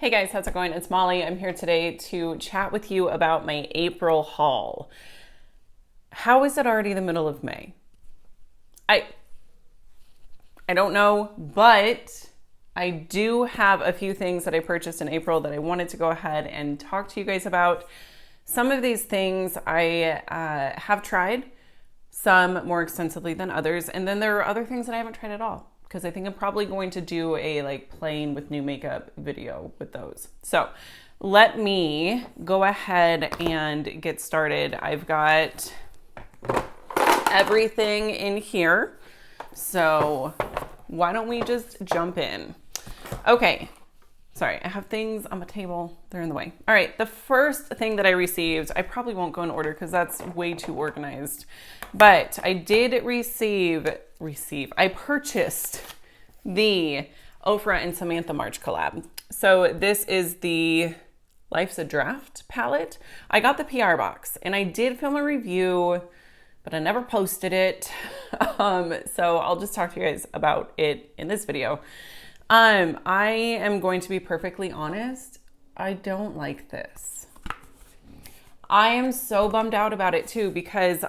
Hey guys, how's it going? It's Molly. I'm here today to chat with you about my April haul. How is it already the middle of May? I I don't know, but I do have a few things that I purchased in April that I wanted to go ahead and talk to you guys about. Some of these things I have tried, some more extensively than others, and then there are other things that I haven't tried at all because I think I'm probably going to do a playing with new makeup video with those. So let me go ahead and get started. I've got everything in here. So why don't we just jump in? Okay. Sorry, I have things on my table. They're in the way. All right, the first thing that I received, I probably won't go in order because that's way too organized. But I did I purchased the Ofra and Samantha March collab. So this is the Life's a Draft palette. I got the PR box and I did film a review, but I never posted it. So I'll just talk to you guys about it in this video. I am going to be perfectly honest. I don't like this. I am so bummed out about it too because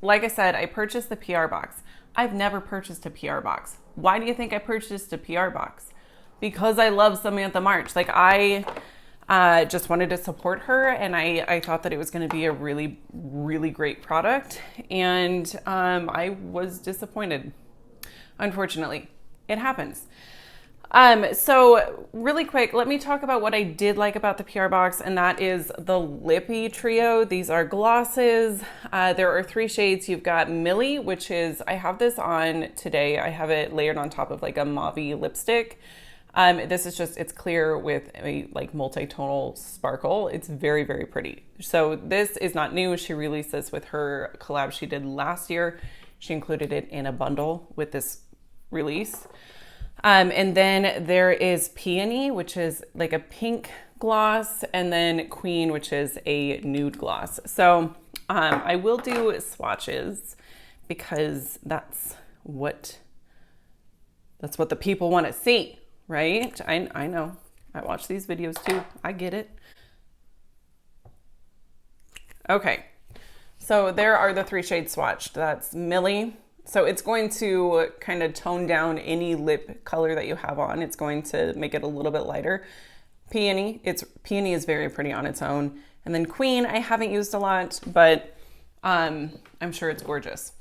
like I said, I purchased the PR box. I've never purchased a PR box. Why do you think I purchased a PR box? Because I love Samantha March. I just wanted to support her, and I thought that it was going to be a really, really great product, and I was disappointed. Unfortunately, it happens. So really quick, let me talk about what I did like about the PR box, and that is the Lippy Trio. These are glosses. There are 3 shades. You've got Millie, which is, I have this on today. I have it layered on top of a mauve lipstick. This is just, it's clear with a multi-tonal sparkle. It's very, very pretty. So this is not new. She released this with her collab she did last year. She included it in a bundle with this release. And then there is Peony, which is a pink gloss, and then Queen, which is a nude gloss. So I will do swatches because that's what the people want to see, right? I know. I watch these videos too. I get it. Okay. So there are the 3 shades swatched. That's Millie. So it's going to kind of tone down any lip color that you have on. It's going to make it a little bit lighter. Peony is very pretty on its own. And then Queen, I haven't used a lot, but I'm sure it's gorgeous.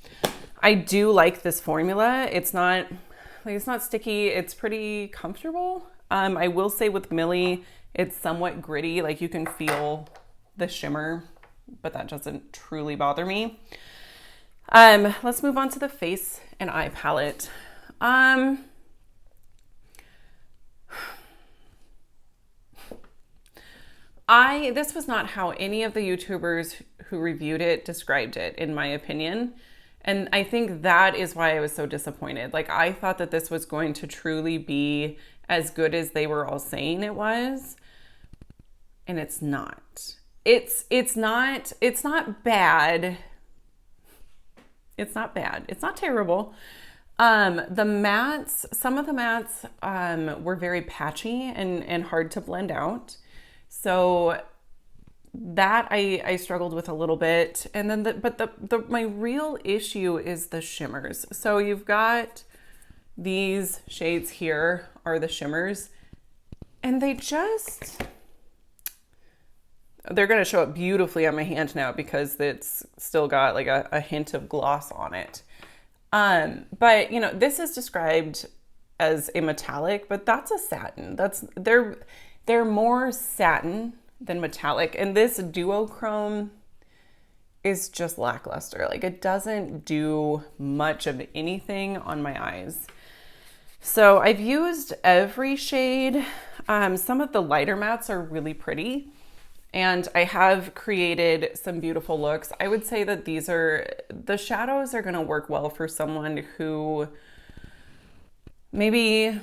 I do like this formula. It's not sticky. It's pretty comfortable. I will say with Millie, it's somewhat gritty. You can feel the shimmer, but that doesn't truly bother me. Let's move on to the face and eye palette. This was not how any of the YouTubers who reviewed it described it, in my opinion. And I think that is why I was so disappointed. I thought that this was going to truly be as good as they were all saying it was. And it's not. It's not bad. It's not bad. It's not terrible. The mattes, some of the mattes were very patchy and hard to blend out. So that I struggled with a little bit. And then my real issue is the shimmers. So you've got these shades here are the shimmers, and they're going to show up beautifully on my hand now because it's still got a hint of gloss on it. But this is described as a metallic, but that's a satin. They're more satin than metallic. And this duochrome is just lackluster. It doesn't do much of anything on my eyes. So I've used every shade. Some of the lighter mattes are really pretty. And I have created some beautiful looks. I would say that the shadows are going to work well for someone who maybe,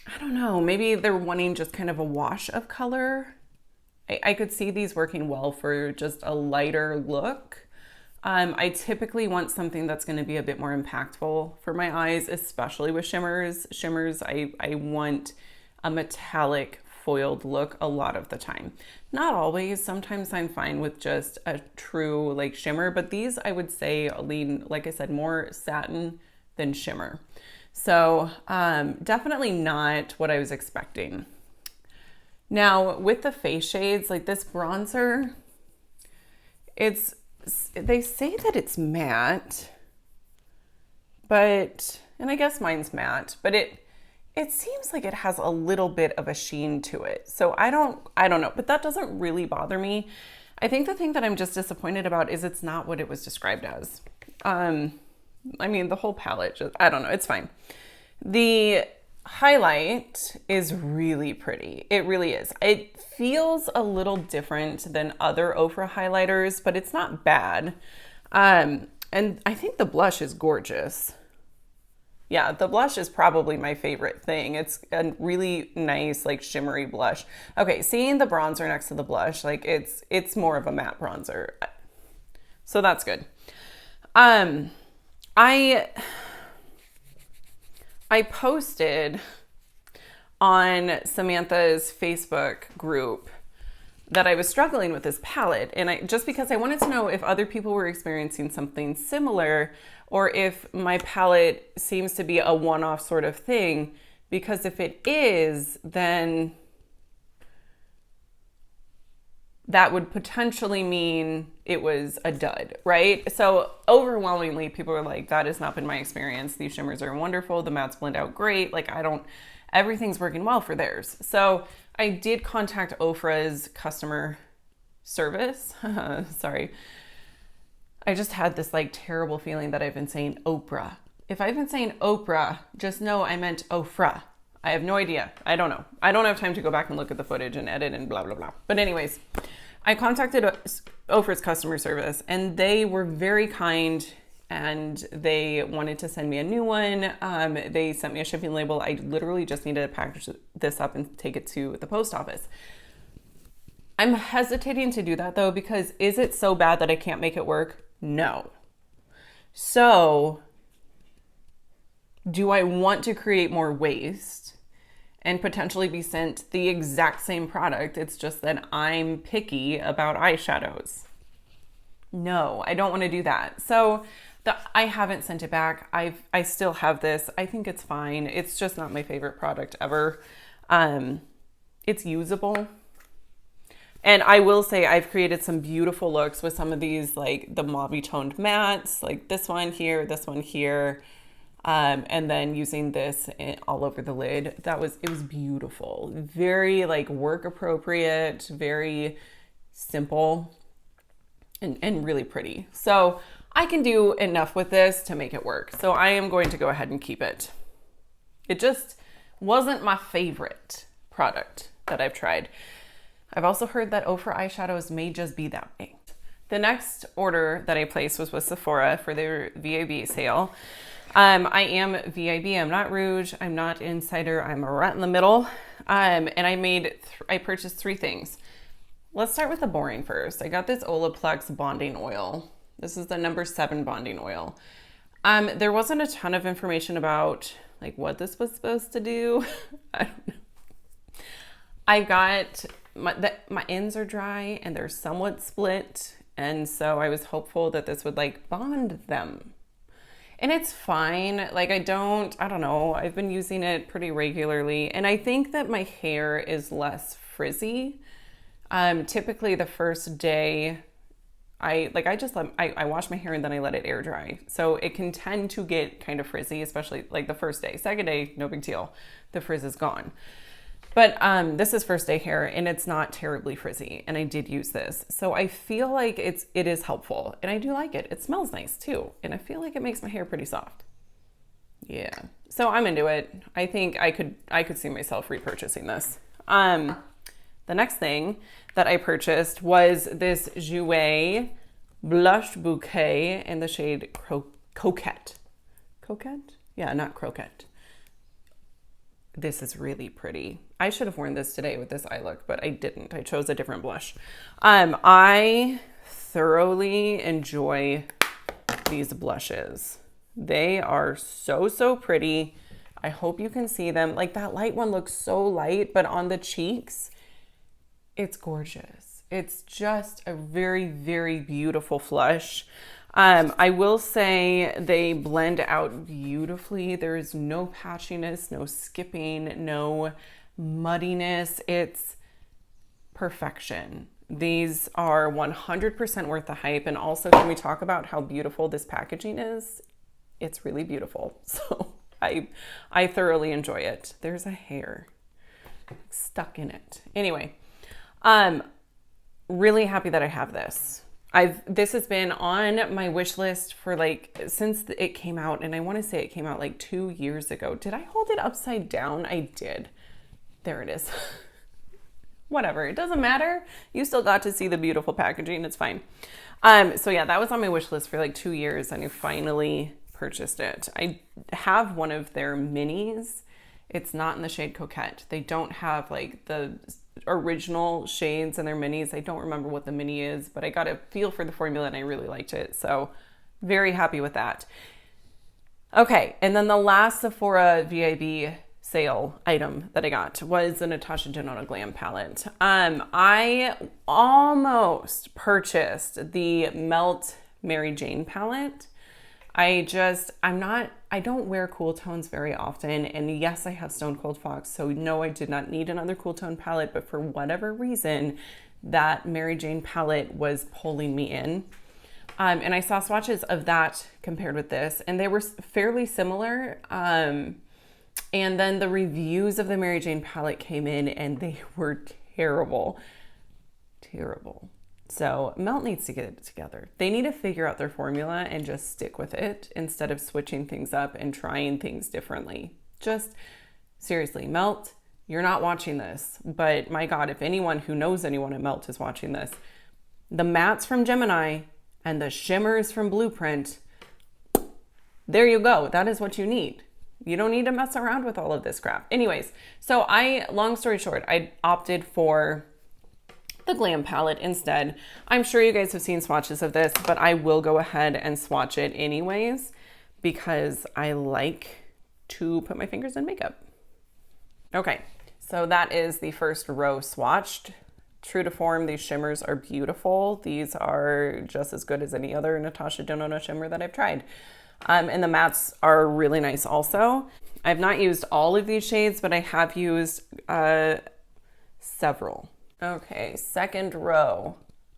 I don't know, maybe they're wanting just kind of a wash of color. I could see these working well for just a lighter look. I typically want something that's going to be a bit more impactful for my eyes, especially with shimmers. Shimmers, I want a metallic foiled look a lot of the time. Not always. Sometimes I'm fine with just a true like shimmer, but these I would say lean, like I said, more satin than shimmer. So definitely not what I was expecting. Now with the face shades, like this bronzer, they say that it's matte, but, and I guess mine's matte, but it seems like it has a little bit of a sheen to it. So I don't know, but that doesn't really bother me. I think the thing that I'm just disappointed about is it's not what it was described as. I mean, the whole palette, I don't know, it's fine. The highlight is really pretty. It really is. It feels a little different than other Ofra highlighters, but it's not bad. And I think the blush is gorgeous. Yeah, the blush is probably my favorite thing. It's a really nice, like shimmery blush. Okay, seeing the bronzer next to the blush, like it's more of a matte bronzer. So that's good. I posted on Samantha's Facebook group that I was struggling with this palette, and just because I wanted to know if other people were experiencing something similar or if my palette seems to be a one-off sort of thing, because if it is, then that would potentially mean it was a dud, right? So overwhelmingly, people are like, that has not been my experience. These shimmers are wonderful. The mattes blend out great. Like everything's working well for theirs. So I did contact Ofra's customer service. Sorry. I just had this like terrible feeling that I've been saying Oprah. If I've been saying Oprah, just know I meant Ofra. I have no idea. I don't know. I don't have time to go back and look at the footage and edit and blah, blah, blah. But anyways, I contacted Ofra's customer service and they were very kind and they wanted to send me a new one. They sent me a shipping label. I literally just needed to package this up and take it to the post office. I'm hesitating to do that though, because is it so bad that I can't make it work? No. So do I want to create more waste and potentially be sent the exact same product? It's just that I'm picky about eyeshadows. No, I don't want to do that. So I haven't sent it back. I still have this. I think it's fine. It's just not my favorite product ever. It's usable. And I will say I've created some beautiful looks with some of these, like the mauve toned mattes, like this one here, and then using this all over the lid. It was beautiful. Very like work appropriate, very simple and really pretty. So I can do enough with this to make it work. So I am going to go ahead and keep it. It just wasn't my favorite product that I've tried. I've also heard that Ofra eyeshadows may just be that way. The next order that I placed was with Sephora for their VIB sale. I am VIB, I'm not Rouge, I'm not Insider, I'm right in the middle. And I purchased 3 things. Let's start with the boring first. I got this Olaplex bonding oil. This is the number 7 bonding oil. There wasn't a ton of information about like what this was supposed to do. I don't know. I got my ends are dry and they're somewhat split. And so I was hopeful that this would like bond them. And it's fine. Like I don't know. I've been using it pretty regularly. And I think that my hair is less frizzy. Typically the first day I wash my hair and then I let it air dry. So it can tend to get kind of frizzy, especially like the first day. Second day, no big deal. The frizz is gone. But this is first day hair and it's not terribly frizzy, and I did use this. So I feel like it is helpful, and I do like it. It smells nice too, and I feel like it makes my hair pretty soft. Yeah, so I'm into it. I think I could see myself repurchasing this. The next thing that I purchased was this Jouer Blush Bouquet in the shade Coquette. Coquette? Yeah, not Croquette. This is really pretty. I should have worn this today with this eye look, but I didn't. I chose a different blush. I thoroughly enjoy these blushes. They are so, so pretty. I hope you can see them. Like that light one looks so light, but on the cheeks, it's gorgeous. It's just a very, very beautiful flush. I will say they blend out beautifully. There is no patchiness, no skipping, no muddiness. It's perfection. These are 100% worth the hype. And also, can we talk about how beautiful this packaging is? It's really beautiful. So I thoroughly enjoy it. There's a hair stuck in it. Anyway, really happy that I have this. This has been on my wish list for like, since it came out, and I want to say it came out like 2 years ago. Did I hold it upside down? I did. There it is. Whatever, it doesn't matter. You still got to see the beautiful packaging. It's fine. So yeah, that was on my wish list for like 2 years, and I finally purchased it. I have one of their minis. It's not in the shade Coquette. They don't have like the original shades in their minis. I don't remember what the mini is, but I got a feel for the formula and I really liked it. So very happy with that. Okay, and then the last Sephora VIB sale item that I got was a Natasha Denona Glam palette. I almost purchased the Melt Mary Jane palette. I don't wear cool tones very often. And yes, I have Stone Cold Fox. So no, I did not need another cool tone palette, but for whatever reason, that Mary Jane palette was pulling me in. And I saw swatches of that compared with this, and they were fairly similar. And then the reviews of the Mary Jane palette came in and they were terrible. Terrible. So Melt needs to get it together. They need to figure out their formula and just stick with it instead of switching things up and trying things differently. Just seriously, Melt, you're not watching this, but my God, if anyone who knows anyone at Melt is watching this, the mattes from Gemini and the shimmers from Blueprint, there you go. That is what you need. You don't need to mess around with all of this crap. Anyways, so long story short, I opted for the Glam palette instead. I'm sure you guys have seen swatches of this, but I will go ahead and swatch it anyways because I like to put my fingers in makeup. Okay, so that is the first row swatched. True to form, these shimmers are beautiful. These are just as good as any other Natasha Denona shimmer that I've tried. And the mattes are really nice also. I've not used all of these shades, but I have used several. Okay, second row.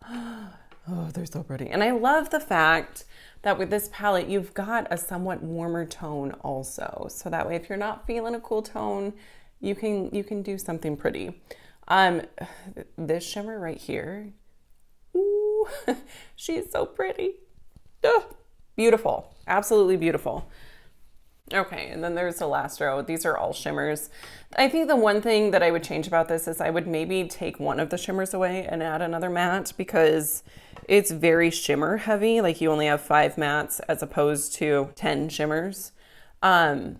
Oh, they're so pretty. And I love the fact that with this palette, you've got a somewhat warmer tone also. So that way, if you're not feeling a cool tone, you can do something pretty. This shimmer right here, ooh, she's so pretty. Beautiful, absolutely beautiful. Okay, and then there's the last row. These are all shimmers. I think the one thing that I would change about this is I would maybe take one of the shimmers away and add another matte because it's very shimmer heavy. Like you only have 5 mattes as opposed to 10 shimmers. But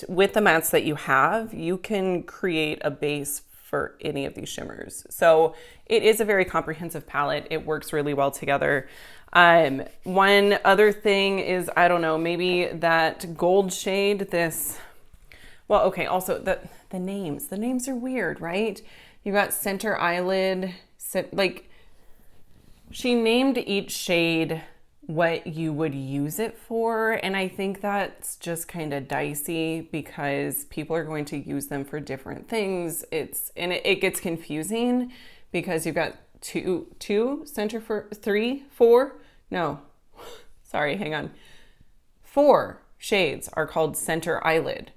with the mattes that you have, you can create a base for any of these shimmers. So it is a very comprehensive palette. It works really well together. One other thing is, I don't know, maybe that gold shade, also the names are weird, right? You got center eyelid, like she named each shade what you would use it for. And I think that's just kind of dicey because people are going to use them for different things. It gets confusing because you've got two center for 3, 4. No, sorry, hang on. 4 shades are called center eyelid.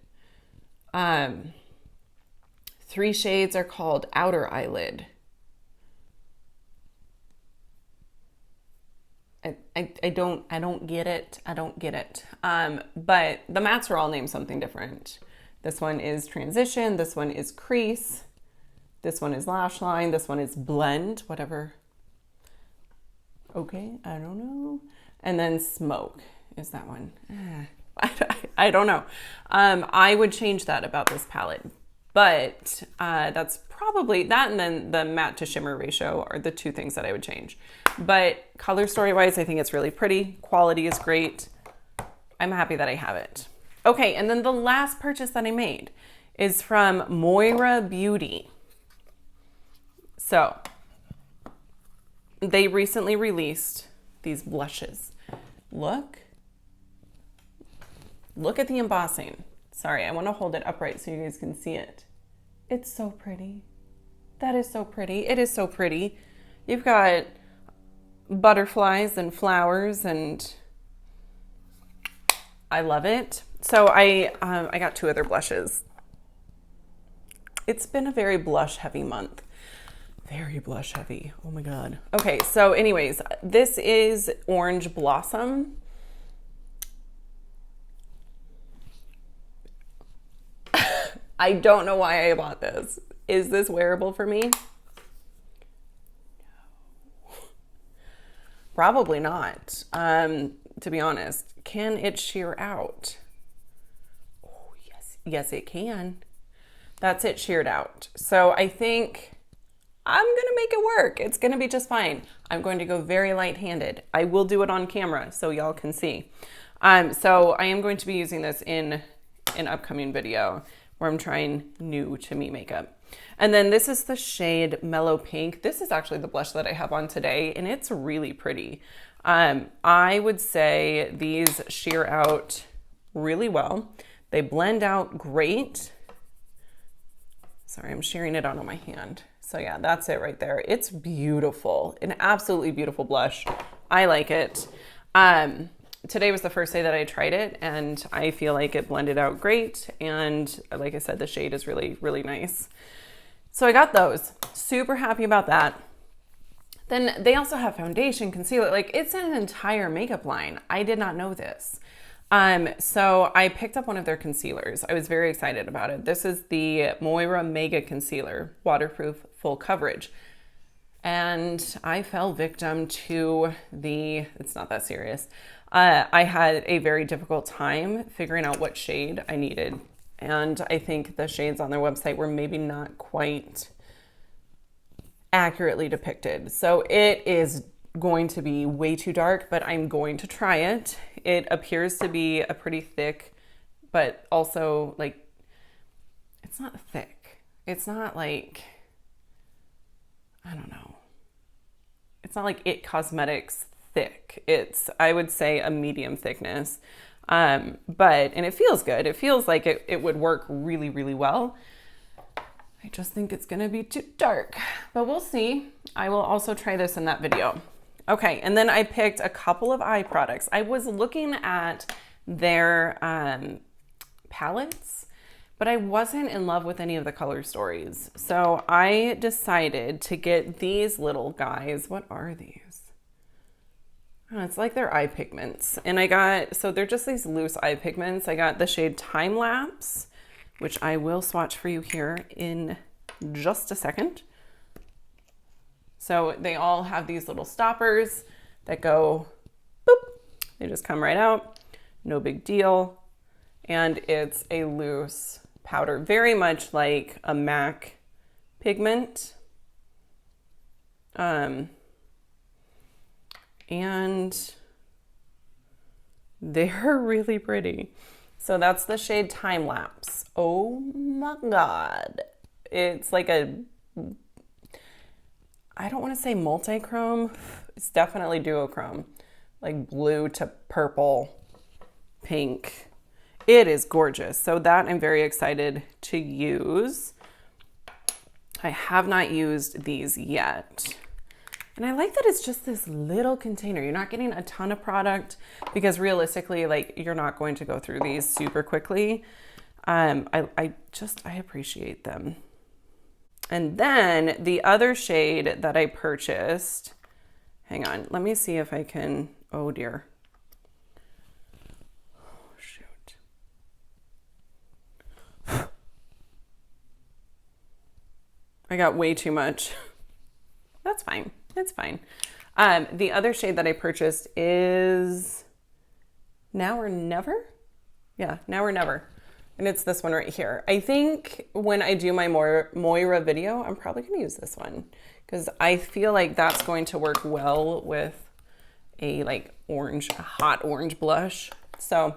3 shades are called outer eyelid. I don't get it. I don't get it. But the mattes are all named something different. This one is transition. This one is crease. This one is lash line. This one is blend, whatever. Okay, I don't know. And then smoke is that one. I don't know. I would change that about this palette. But that's probably that, and then the matte to shimmer ratio are the two things that I would change. But color story wise, I think it's really pretty. Quality is great. I'm happy that I have it. Okay, and then the last purchase that I made is from Moira Beauty. So they recently released these blushes. Look at the embossing. Sorry, I want to hold it upright so you guys can see it. It's so pretty. That is so pretty. It is so pretty. You've got butterflies and flowers, and I love it. So I got two other blushes. It's been a very blush heavy month. Very blush heavy. Oh my God. Okay, so anyways, this is Orange Blossom. I don't know why I bought this. Is this wearable for me? No. Probably not. To be honest. Can it sheer out? Oh, yes. Yes, it can. That's it sheared out. So I think I'm going to make it work. It's going to be just fine. I'm going to go very light-handed. I will do it on camera so y'all can see. So I am going to be using this in an upcoming video where I'm trying new to me makeup. And then this is the shade Mellow Pink. This is actually the blush that I have on today, and it's really pretty. I would say these sheer out really well. They blend out great. Sorry, I'm shearing it out on my hand. So yeah, that's it right there. It's beautiful, an absolutely beautiful blush. I like it. Today was the first day that I tried it, and I feel like it blended out great. And like I said, the shade is really, really nice. So I got those. Super happy about that. Then they also have foundation, concealer. Like, it's an entire makeup line. I did not know this. So I picked up one of their concealers. I was very excited about it. This is the Moira Mega Concealer, waterproof, full coverage. And I fell victim to it's not that serious. I had a very difficult time figuring out what shade I needed. And I think the shades on their website were maybe not quite accurately depicted. So it is going to be way too dark, but I'm going to try it. It appears to be a pretty thick, but also like, it's not thick. It's not like, I don't know. It's not like It Cosmetics thick. It's, I would say, a medium thickness. And it feels good. It feels like it would work really, really well. I just think it's gonna be too dark, but we'll see. I will also try this in that video. Okay, and then I picked a couple of eye products. I was looking at their palettes, but I wasn't in love with any of the color stories. So I decided to get these little guys. What are these? Oh, it's like their eye pigments. And so they're just these loose eye pigments. I got the shade Time Lapse, which I will swatch for you here in just a second. So they all have these little stoppers that go boop. They just come right out. No big deal. And it's a loose powder, very much like a MAC pigment. And they're really pretty. So that's the shade Time Lapse. Oh my God. It's like I don't want to say multi-chrome. It's definitely duochrome. Like blue to purple, pink. It is gorgeous. So that I'm very excited to use. I have not used these yet. And I like that it's just this little container. You're not getting a ton of product because realistically, like, you're not going to go through these super quickly. I appreciate them. And then the other shade that I purchased, hang on, let me see if I can, oh dear. Oh, shoot. I got way too much. That's fine. It's fine. The other shade that I purchased is Now or Never. Yeah, Now or Never. And it's this one right here. I think when I do my Moira video, I'm probably going to use this one because I feel like that's going to work well with a like orange, a hot orange blush. So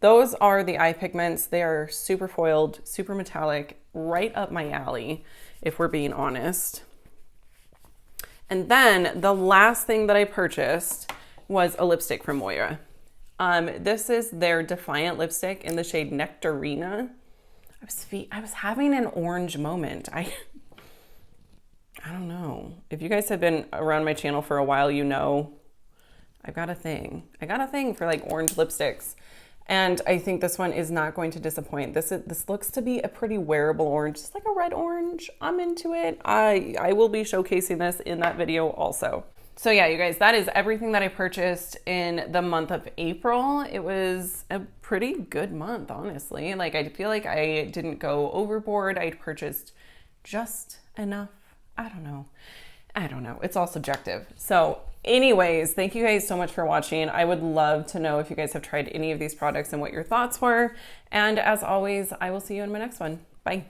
those are the eye pigments. They are super foiled, super metallic, right up my alley, if we're being honest. And then the last thing that I purchased was a lipstick from Moira. This is their Defiant lipstick in the shade Nectarina. I was having an orange moment. I don't know. If you guys have been around my channel for a while, you know I've got a thing. I got a thing for like orange lipsticks. And I think this one is not going to disappoint. This looks to be a pretty wearable orange, just like a red orange. I'm into it. I will be showcasing this in that video also. So yeah, you guys, that is everything that I purchased in the month of April. It was a pretty good month, honestly. Like, I feel like I didn't go overboard. I purchased just enough. I don't know. It's all subjective. So anyways, thank you guys so much for watching. I would love to know if you guys have tried any of these products and what your thoughts were. And as always, I will see you in my next one. Bye.